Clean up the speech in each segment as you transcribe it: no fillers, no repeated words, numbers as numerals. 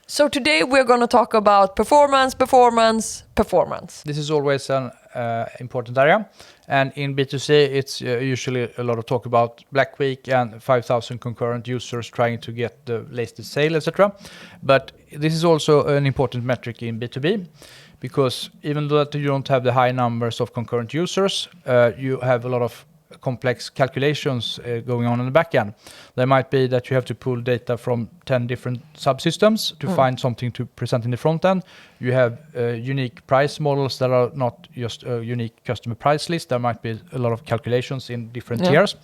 So today we're going to talk about performance. This is always an important area. And in B2C, it's usually a lot of talk about Black Week and 5,000 concurrent users trying to get the latest sale, etc. But this is also an important metric in B2B, because even though you don't have the high numbers of concurrent users, you have a lot of complex calculations going on in the back end. There might be that you have to pull data from 10 different subsystems to find something to present in the front end. You have unique price models that are not just a unique customer price list. There might be a lot of calculations in different tiers.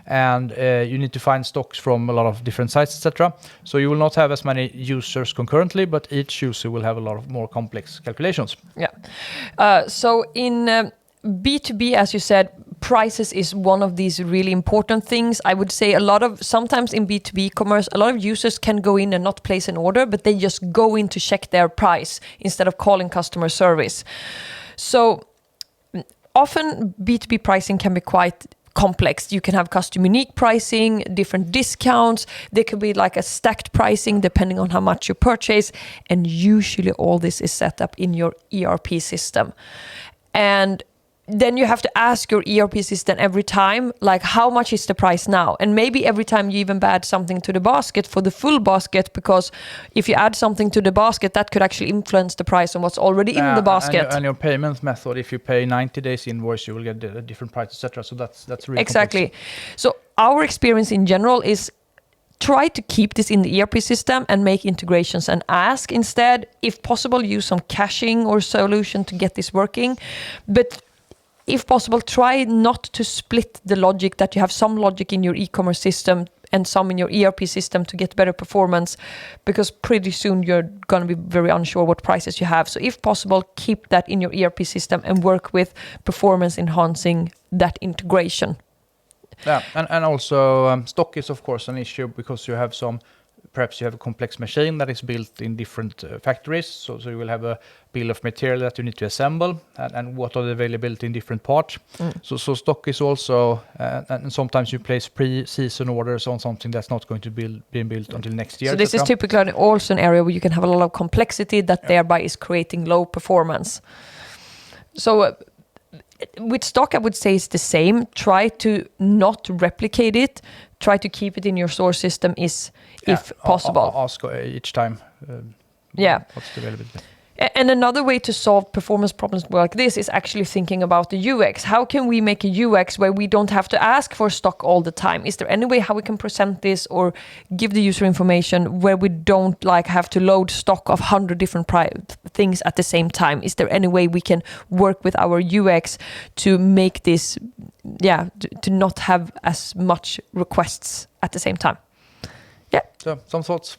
And you need to find stocks from a lot of different sites, etc. So you will not have as many users concurrently, but each user will have a lot of more complex calculations. Yeah. So in B2B, as you said, prices is one of these really important things. I would say sometimes in B2B commerce, a lot of users can go in and not place an order, but they just go in to check their price instead of calling customer service. So often B2B pricing can be quite complex. You can have custom unique pricing, different discounts. There could be like a stacked pricing depending on how much you purchase. And usually all this is set up in your ERP system. And then you have to ask your ERP system every time, like, how much is the price now? And maybe every time you even add something to the basket for the full basket, because if you add something to the basket, that could actually influence the price on what's already in the basket. And your payment method, if you pay 90 days invoice, you will get a different price, etc. So that's really exactly complex. So our experience in general is try to keep this in the ERP system and make integrations and ask instead. If possible, use some caching or solution to get this working. But if possible, try not to split the logic, that you have some logic in your e-commerce system and some in your ERP system to get better performance, because pretty soon you're going to be very unsure what prices you have. So if possible, keep that in your ERP system and work with performance enhancing that integration. Yeah, and also stock is of course an issue, because you have perhaps you have a complex machine that is built in different factories. So you will have a bill of material that you need to assemble, and what are the availability in different parts. So stock is also, and sometimes you place pre-season orders on something that's not going to be built until next year. So this is typically also an area where you can have a lot of complexity that thereby is creating low performance. So with stock, I would say it's the same. Try to not replicate it. Try to keep it in your source system if possible. Ask each time what's the availability. And another way to solve performance problems like this is actually thinking about the UX. How can we make a UX where we don't have to ask for stock all the time? Is there any way how we can present this or give the user information where we don't have to load stock of 100 different things at the same time? Is there any way we can work with our UX to make this, to not have as much requests at the same time? Yeah. So some thoughts.